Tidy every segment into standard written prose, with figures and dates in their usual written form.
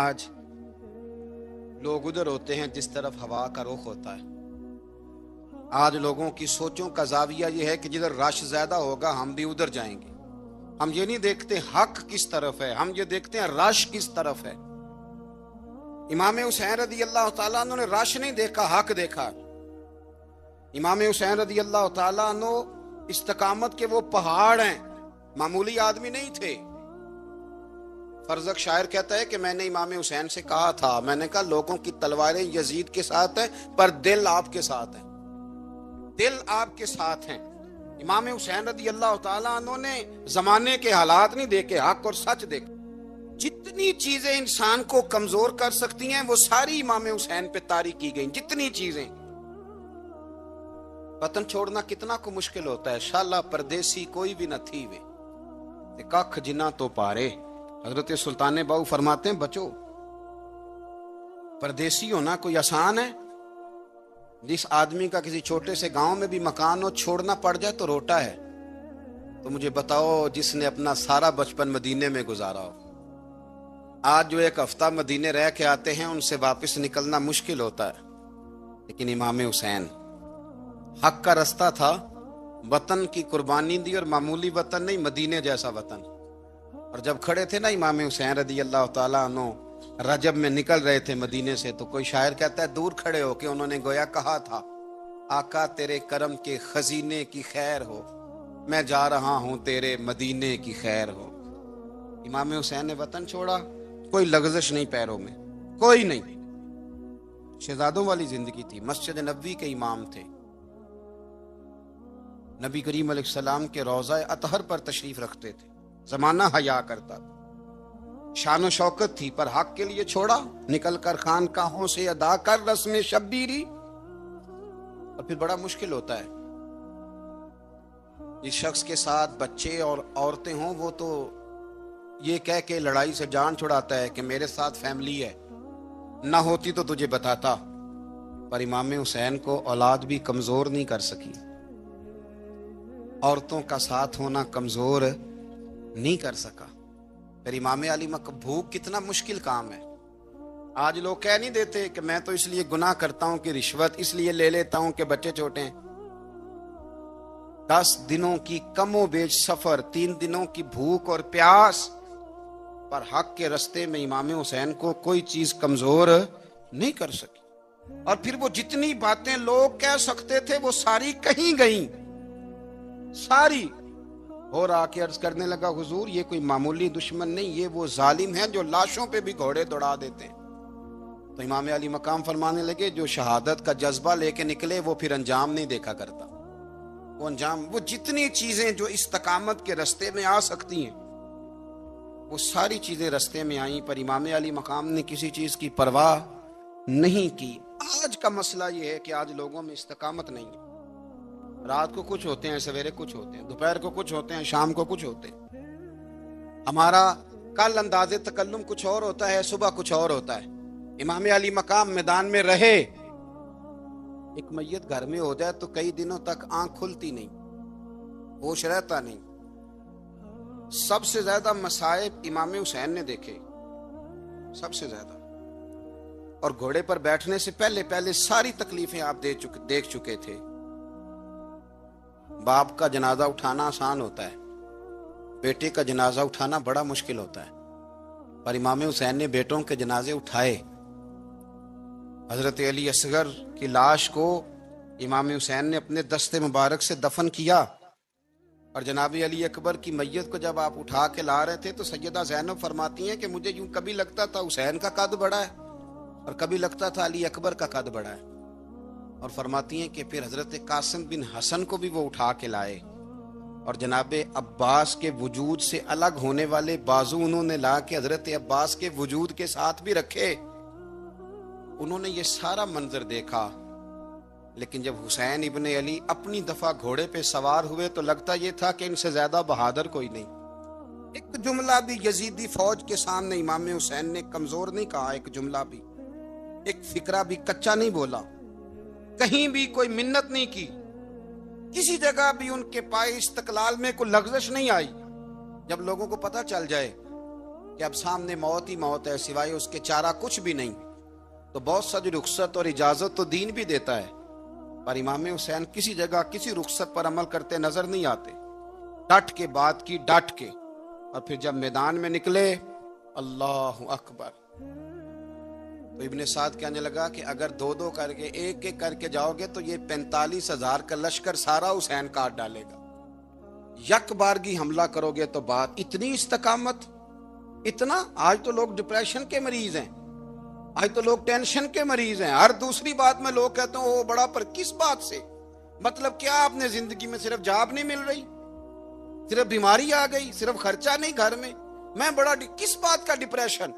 آج لوگ ادھر ہوتے ہیں جس طرف ہوا کا رخ ہوتا ہے. آج لوگوں کی سوچوں کا زاویہ یہ ہے کہ جدھر رش زیادہ ہوگا ہم بھی ادھر جائیں گے. ہم یہ نہیں دیکھتے حق کس طرف ہے, ہم یہ دیکھتے ہیں رش کس طرف ہے. امام حسین رضی اللہ تعالیٰ عنہ نے رش نہیں دیکھا, حق دیکھا. امام حسین رضی اللہ تعالیٰ عنہ استقامت کے وہ پہاڑ ہیں, معمولی آدمی نہیں تھے. فرزق شاعر کہتا ہے کہ میں نے امام حسین سے کہا تھا, میں نے کہا لوگوں کی تلواریں یزید کے ساتھ ہیں پر دل آپ کے ساتھ ہیں, دل آپ کے ساتھ ہیں. امام حسین رضی اللہ تعالیٰ عنہ نے زمانے کے حالات نہیں دیکھے, حق اور سچ دیکھے. جتنی چیزیں انسان کو کمزور کر سکتی ہیں وہ ساری امام حسین پہ طاری کی گئیں. جتنی چیزیں, وطن چھوڑنا کتنا کو مشکل ہوتا ہے. شالا پردیسی کوئی بھی نہ تھی وے ککھ جنہ تو پارے. حضرت سلطان باؤ فرماتے ہیں بچو, پردیسی ہونا کوئی آسان ہے؟ جس آدمی کا کسی چھوٹے سے گاؤں میں بھی مکان ہو چھوڑنا پڑ جائے تو روٹا ہے. تو مجھے بتاؤ جس نے اپنا سارا بچپن مدینے میں گزارا ہو, آج جو ایک ہفتہ مدینے رہ کے آتے ہیں ان سے واپس نکلنا مشکل ہوتا ہے. لیکن امام حسین حق کا رستہ تھا, وطن کی قربانی دی, اور معمولی وطن نہیں, مدینے جیسا وطن. اور جب کھڑے تھے نا امام حسین رضی اللہ تعالیٰ عنہ رجب میں نکل رہے تھے مدینے سے, تو کوئی شاعر کہتا ہے دور کھڑے ہو کے انہوں نے گویا کہا تھا آقا تیرے کرم کے خزینے کی خیر ہو, میں جا رہا ہوں تیرے مدینے کی خیر ہو. امام حسین نے وطن چھوڑا, کوئی لغزش نہیں پیروں میں, کوئی نہیں. شہزادوں والی زندگی تھی, مسجد نبوی کے امام تھے, نبی کریم علیہ السلام کے روضہ اطہر پر تشریف رکھتے تھے. زمانہ حیا کرتا تھا, شان و شوکت تھی, پر حق کے لیے چھوڑا. نکل کر خانقاہوں سے ادا کر رسم شبیری. اور پھر بڑا مشکل ہوتا ہے. جس شخص کے ساتھ بچے اور عورتیں ہوں وہ تو یہ کہہ کے لڑائی سے جان چھڑاتا ہے کہ میرے ساتھ فیملی ہے, نہ ہوتی تو تجھے بتاتا. پر امام حسین کو اولاد بھی کمزور نہیں کر سکی, عورتوں کا ساتھ ہونا کمزور نہیں کر سکا. پھر امام علی بھوک کتنا مشکل کام ہے. آج لوگ کہہ نہیں دیتے کہ میں تو اس لیے گناہ کرتا ہوں کہ رشوت اس لیے لے لیتا ہوں کہ بچے چھوٹے ہیں. 10 دنوں کی کم و بیش سفر, 3 دنوں کی بھوک اور پیاس, پر حق کے رستے میں امام حسین کو کوئی چیز کمزور نہیں کر سکی. اور پھر وہ جتنی باتیں لوگ کہہ سکتے تھے وہ ساری کہیں گئیں, ساری. اور آ کے عرض کرنے لگا حضور یہ کوئی معمولی دشمن نہیں, یہ وہ ظالم ہیں جو لاشوں پہ بھی گھوڑے دوڑا دیتے ہیں. تو امام علی مقام فرمانے لگے جو شہادت کا جذبہ لے کے نکلے وہ پھر انجام نہیں دیکھا کرتا. وہ انجام, وہ جتنی چیزیں جو استقامت کے رستے میں آ سکتی ہیں وہ ساری چیزیں رستے میں آئیں, پر امام علی مقام نے کسی چیز کی پرواہ نہیں کی. آج کا مسئلہ یہ ہے کہ آج لوگوں میں استقامت نہیں ہے. رات کو کچھ ہوتے ہیں, سویرے کچھ ہوتے ہیں, دوپہر کو کچھ ہوتے ہیں, شام کو کچھ ہوتے ہیں. ہمارا کل انداز تکلم کچھ اور ہوتا ہے, صبح کچھ اور ہوتا ہے. امام علی مقام میدان میں رہے, ایک میت گھر میں ہو جائے تو کئی دنوں تک آنکھ کھلتی نہیں, ہوش رہتا نہیں. سب سے زیادہ مصائب امام حسین نے دیکھے, سب سے زیادہ. اور گھوڑے پر بیٹھنے سے پہلے ساری تکلیفیں آپ دیکھ چکے تھے. باپ کا جنازہ اٹھانا آسان ہوتا ہے, بیٹے کا جنازہ اٹھانا بڑا مشکل ہوتا ہے. پر امام حسین نے بیٹوں کے جنازے اٹھائے. حضرت علی اصغر کی لاش کو امام حسین نے اپنے دستے مبارک سے دفن کیا, اور جناب علی اکبر کی میت کو جب آپ اٹھا کے لا رہے تھے تو سیدہ زینب فرماتی ہیں کہ مجھے یوں کبھی لگتا تھا حسین کا قد بڑا ہے اور کبھی لگتا تھا علی اکبر کا قد بڑا ہے. اور فرماتی ہیں کہ پھر حضرت قاسم بن حسن کو بھی وہ اٹھا کے لائے, اور جناب عباس کے وجود سے الگ ہونے والے بازو انہوں نے لا کے حضرت عباس کے وجود کے ساتھ بھی رکھے. انہوں نے یہ سارا منظر دیکھا. لیکن جب حسین ابن علی اپنی دفعہ گھوڑے پہ سوار ہوئے تو لگتا یہ تھا کہ ان سے زیادہ بہادر کوئی نہیں. ایک جملہ بھی یزیدی فوج کے سامنے امام حسین نے کمزور نہیں کہا, ایک جملہ بھی, ایک فکرہ بھی کچا نہیں بولا, کہیں بھی کوئی منت نہیں کی, کسی جگہ بھی ان کے پائے استقلال میں کوئی لغزش نہیں آئی. جب لوگوں کو پتہ چل جائے کہ اب سامنے موت ہی موت ہے، سوائے اس کے چارہ کچھ بھی نہیں، تو بہت ساری رخصت اور اجازت تو دین بھی دیتا ہے، پر امام حسین کسی جگہ کسی رخصت پر عمل کرتے نظر نہیں آتے، ڈٹ کے بات کی، ڈٹ کے، اور پھر جب میدان میں نکلے، اللہ اکبر، تو ابن سعد کہنے لگا کہ اگر دو دو کر کے ایک ایک کر کے جاؤ گے تو یہ 45,000 کا لشکر سارا حسین کاٹ ڈالے گا، یک بارگی حملہ کرو گے تو بات، اتنی استقامت، اتنا، آج تو لوگ ڈپریشن کے مریض ہیں، آج تو لوگ ٹینشن کے مریض ہیں، ہر دوسری بات میں لوگ کہتے ہیں وہ بڑا، پر کس بات سے؟ مطلب کیا آپ نے زندگی میں صرف جاب نہیں مل رہی، صرف بیماری آ گئی، صرف خرچہ نہیں گھر میں بڑا، کس بات کا ڈپریشن؟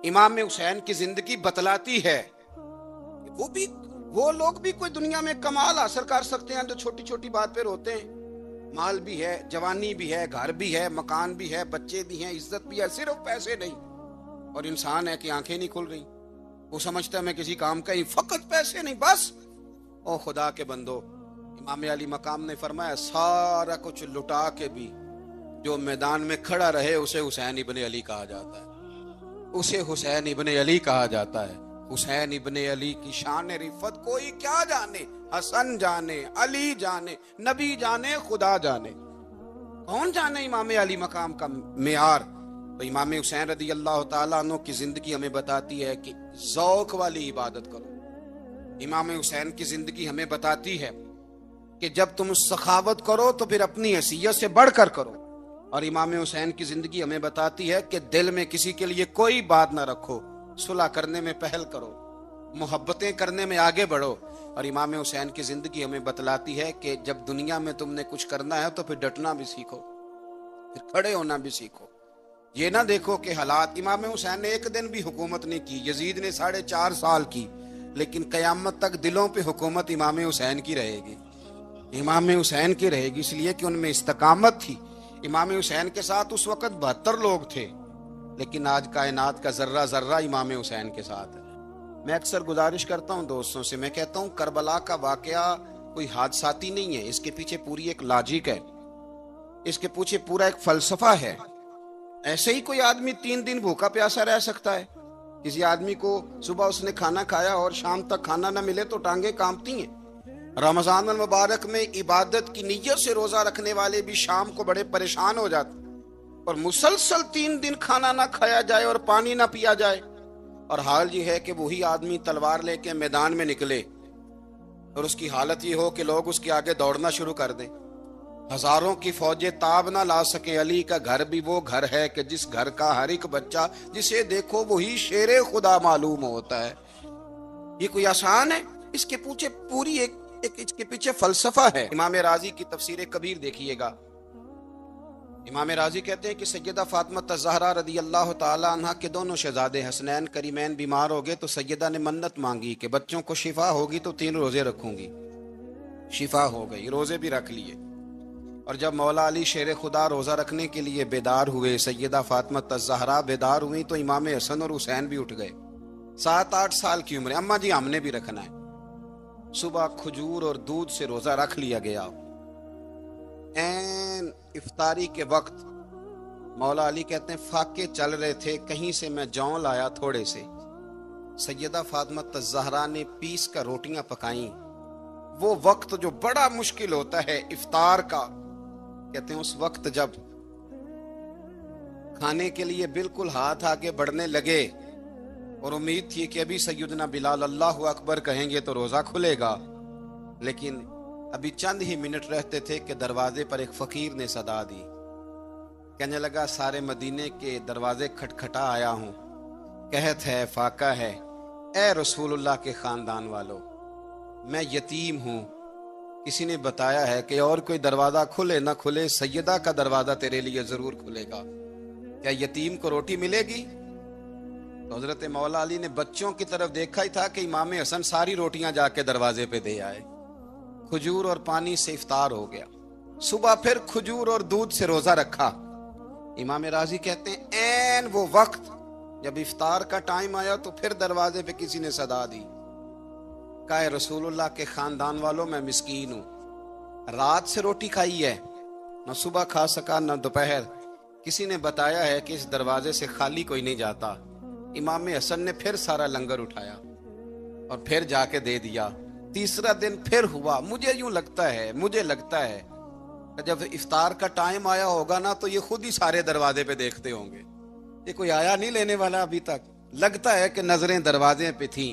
امام حسین کی زندگی بتلاتی ہے وہ لوگ بھی کوئی دنیا میں کمال حاصل کر سکتے ہیں جو چھوٹی چھوٹی بات پہ روتے ہیں، مال بھی ہے، جوانی بھی ہے، گھر بھی ہے، مکان بھی ہے، بچے بھی ہیں، عزت بھی ہے، صرف پیسے نہیں، اور انسان ہے کہ آنکھیں نہیں کھل رہی، وہ سمجھتا ہے میں کسی کام کا ہی، فقط پیسے نہیں بس۔ او خدا کے بندو، امام علی مقام نے فرمایا سارا کچھ لٹا کے بھی جو میدان میں کھڑا رہے اسے حسین ابن علی کہا جاتا ہے، اسے حسین ابن علی کہا جاتا ہے۔ حسین ابن علی کی شان رفت کوئی کیا جانے، حسن جانے، علی جانے، نبی جانے، خدا جانے، کون جانے امام علی مقام کا معیار؟ تو امام حسین رضی اللہ تعالیٰ عنہ کی زندگی ہمیں بتاتی ہے کہ ذوق والی عبادت کرو، امام حسین کی زندگی ہمیں بتاتی ہے کہ جب تم سخاوت کرو تو پھر اپنی حیثیت سے بڑھ کر کرو، اور امام حسین کی زندگی ہمیں بتاتی ہے کہ دل میں کسی کے لیے کوئی بات نہ رکھو، صلح کرنے میں پہل کرو، محبتیں کرنے میں آگے بڑھو، اور امام حسین کی زندگی ہمیں بتلاتی ہے کہ جب دنیا میں تم نے کچھ کرنا ہے تو پھر ڈٹنا بھی سیکھو، پھر کھڑے ہونا بھی سیکھو، یہ نہ دیکھو کہ حالات، امام حسین نے ایک دن بھی حکومت نہیں کی، یزید نے 4.5 سال کی، لیکن قیامت تک دلوں پہ حکومت امام حسین کی رہے گی، امام حسین کی رہے گی، اس لیے کہ ان میں استقامت تھی۔ امام حسین کے ساتھ اس وقت 72 لوگ تھے، لیکن آج کائنات کا ذرہ ذرہ امام حسین کے ساتھ ہے۔ میں اکثر گزارش کرتا ہوں دوستوں سے، میں کہتا ہوں کربلا کا واقعہ کوئی حادثاتی نہیں ہے، اس کے پیچھے پوری ایک لاجک ہے، اس کے پیچھے پورا ایک فلسفہ ہے۔ ایسے ہی کوئی آدمی 3 دن بھوکا پیاسا رہ سکتا ہے؟ کسی آدمی کو صبح اس نے کھانا کھایا اور شام تک کھانا نہ ملے تو ٹانگیں کانپتی ہیں۔ رمضان المبارک میں عبادت کی نیت سے روزہ رکھنے والے بھی شام کو بڑے پریشان ہو جاتے، اور مسلسل 3 دن کھانا نہ کھایا جائے اور پانی نہ پیا جائے، اور حال یہ ہے کہ وہی آدمی تلوار لے کے میدان میں نکلے اور اس کی حالت یہ ہو کہ لوگ اس کے آگے دوڑنا شروع کر دیں، ہزاروں کی فوجیں تاب نہ لا سکیں۔ علی کا گھر بھی وہ گھر ہے کہ جس گھر کا ہر ایک بچہ جسے دیکھو وہی شیر خدا معلوم ہوتا ہے۔ یہ کوئی آسان ہے؟ اس کے پیچھے پوری ایک اس کے پیچھے فلسفہ ہے۔ امام راضی کی تفسیر کبیر دیکھیے گا، امام راضی کہتے ہیں کہ سیدہ فاطمہ الزہرا رضی اللہ تعالی عنہ کے دونوں شہزادے حسنین کریمین بیمار ہو گئے، تو سیدہ نے منت مانگی کہ بچوں کو شفا ہوگی تو 3 روزے رکھوں گی، شفا ہو گئی، روزے بھی رکھ لیے، اور جب مولا علی شیر خدا روزہ رکھنے کے لیے بیدار ہوئے، سیدہ فاطمہ الزہرا بیدار ہوئی، تو امام حسن اور حسین بھی اٹھ گئے، 7-8 سال کی عمر، اماں جی ہم نے بھی رکھنا ہے۔ صبح کھجور اور دودھ سے روزہ رکھ لیا گیا، این افطاری کے وقت مولا علی کہتے ہیں فاقے چل رہے تھے، کہیں سے میں جون لایا تھوڑے سے، سیدہ فاطمہ الزہرا نے پیس کر روٹیاں پکائیں، وہ وقت جو بڑا مشکل ہوتا ہے افطار کا، کہتے ہیں اس وقت جب کھانے کے لیے بالکل ہاتھ آگے بڑھنے لگے اور امید تھی کہ ابھی سیدنا بلال اللہ اکبر کہیں گے تو روزہ کھلے گا، لیکن ابھی چند ہی منٹ رہتے تھے کہ دروازے پر ایک فقیر نے صدا دی، کہنے لگا سارے مدینے کے دروازے کھٹکھٹا آیا ہوں، قحط ہے، فاقہ ہے، اے رسول اللہ کے خاندان والو، میں یتیم ہوں، کسی نے بتایا ہے کہ اور کوئی دروازہ کھلے نہ کھلے سیدہ کا دروازہ تیرے لیے ضرور کھلے گا، کیا یتیم کو روٹی ملے گی؟ تو حضرت مولا علی نے بچوں کی طرف دیکھا ہی تھا کہ امام حسن ساری روٹیاں جا کے دروازے پہ دے آئے، کھجور اور پانی سے افطار ہو گیا، صبح پھر کھجور اور دودھ سے روزہ رکھا۔ امام راضی کہتے ہیں این وہ وقت جب افطار کا ٹائم آیا تو پھر دروازے پہ کسی نے صدا دی، کہا رسول اللہ کے خاندان والوں میں مسکین ہوں، رات سے روٹی کھائی ہے، نہ صبح کھا سکا نہ دوپہر، کسی نے بتایا ہے کہ اس دروازے سے خالی کوئی نہیں جاتا. امام حسن نے پھر سارا لنگر اٹھایا اور پھر جا کے دے دیا. تیسرا دن پھر ہوا. مجھے لگتا ہے کہ جب افطار کا ٹائم آیا ہوگا نا تو یہ خود ہی سارے دروازے پہ دیکھتے ہوں گے. یہ کوئی آیا نہیں لینے والا ابھی تک. لگتا ہے کہ نظریں دروازے پہ تھیں.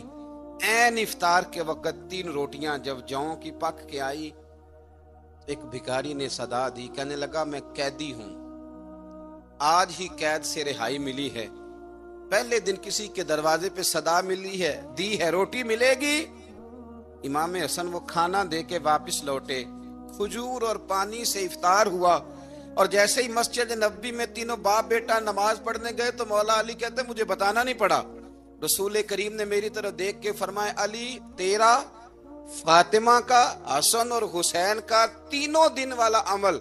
این افطار کے وقت 3 روٹیاں جب جاؤں کی پک کے آئی، ایک بھکاری نے صدا دی، کہنے لگا میں قیدی ہوں، آج ہی قید سے رہائی ملی ہے. پہلے دن کسی کے دروازے پہ صدا ملی ہے، دی ہے روٹی ملے گی. امام حسن وہ کھانا دے کے واپس لوٹے. کھجور اور پانی سے افطار ہوا اور جیسے ہی مسجد نبوی میں تینوں باپ بیٹا نماز پڑھنے گئے تو مولا علی کہتے مجھے بتانا نہیں پڑا. رسول کریم نے میری طرف دیکھ کے فرمایا علی تیرا، فاطمہ کا، حسن اور حسین کا 3 دن والا عمل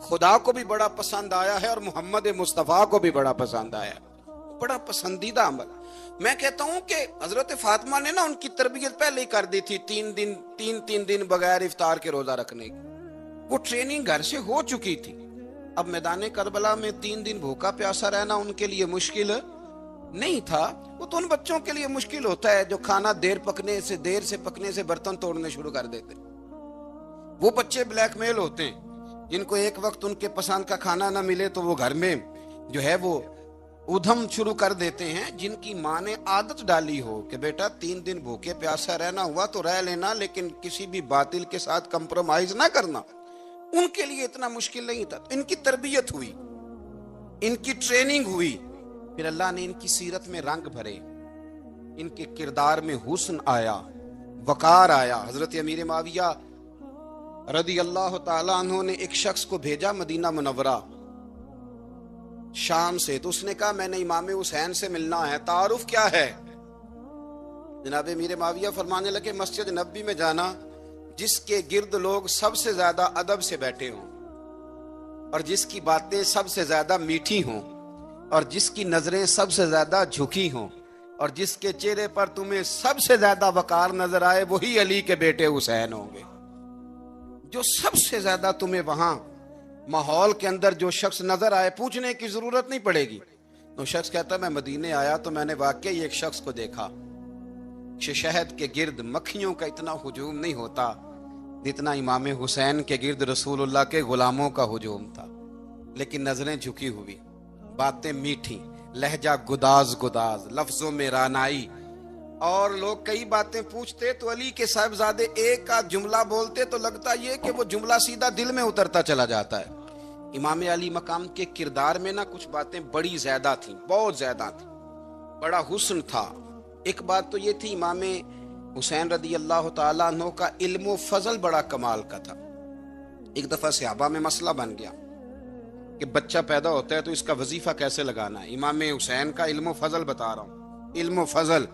خدا کو بھی بڑا پسند آیا ہے اور محمد مصطفیٰ کو بھی بڑا پسند آیا، بڑا پسندیدہ عمل. میں کہتا ہوں کہ حضرت فاطمہ نے نا ان کی تربیت پہلے ہی کر دی تھی، 3 دن بغیر افطار کے روزہ رکھنے کی. وہ ٹریننگ گھر سے ہو چکی تھی. اب میدان کربلا میں 3 دن بھوکا پیاسا رہنا ان کے لیے مشکل نہیں تھا. وہ تو ان بچوں کے لیے مشکل ہوتا ہے جو کھانا دیر سے پکنے سے برتن توڑنے شروع کر دیتے. وہ بچے بلیک میل ہوتے ہیں جن کو ایک وقت ان کے پسند کا کھانا نہ ملے تو وہ گھر میں جو ہے وہ ادھم شروع کر دیتے ہیں. جن کی ماں نے عادت ڈالی ہو کہ بیٹا 3 دن بھوکے پیاسا رہنا ہوا تو رہ لینا لیکن کسی بھی باطل کے ساتھ کمپرومائز نہ کرنا، ان کے لیے اتنا مشکل نہیں تھا. ان کی تربیت ہوئی، ان کی ٹریننگ ہوئی، پھر اللہ نے ان کی سیرت میں رنگ بھرے، ان کے کردار میں حسن آیا، وقار آیا. حضرت امیر معاویہ رضی اللہ تعالیٰ عنہ نے ایک شخص کو بھیجا مدینہ منورہ شام سے، تو اس نے کہا میں نے امام حسین سے ملنا ہے، تعارف کیا ہے؟ جناب امیر معاویہ فرمانے لگے مسجد نبوی میں جانا جس کے گرد لوگ سب سے زیادہ ادب سے بیٹھے ہوں اور جس کی باتیں سب سے زیادہ میٹھی ہوں اور جس کی نظریں سب سے زیادہ جھکی ہوں اور جس کے چہرے پر تمہیں سب سے زیادہ وقار نظر آئے وہی علی کے بیٹے حسین ہوں گے. جو سب سے زیادہ تمہیں وہاں ماحول کے اندر جو شخص نظر آئے، پوچھنے کی ضرورت نہیں پڑے گی. تو شخص کہتا میں مدینے آیا تو میں نے واقعی ایک شخص کو دیکھا، شہد کے گرد مکھیوں کا اتنا ہجوم نہیں ہوتا جتنا امام حسین کے گرد رسول اللہ کے غلاموں کا ہجوم تھا، لیکن نظریں جھکی ہوئی، باتیں میٹھی، لہجہ گداز، لفظوں میں رانائی. اور لوگ کئی باتیں پوچھتے تو علی کے صاحبزادے ایک کا جملہ بولتے تو لگتا یہ کہ وہ جملہ سیدھا دل میں اترتا چلا جاتا ہے. امام علی مقام کے کردار میں نا کچھ باتیں بڑی زیادہ تھیں، بہت زیادہ تھیں، بڑا حسن تھا. ایک بات تو یہ تھی امام حسین رضی اللہ تعالیٰ عنہ کا علم و فضل بڑا کمال کا تھا. ایک دفعہ صحابہ میں مسئلہ بن گیا کہ بچہ پیدا ہوتا ہے تو اس کا وظیفہ کیسے لگانا ہے. امام حسین کا علم و فضل بتا رہا ہوں، علم و فضل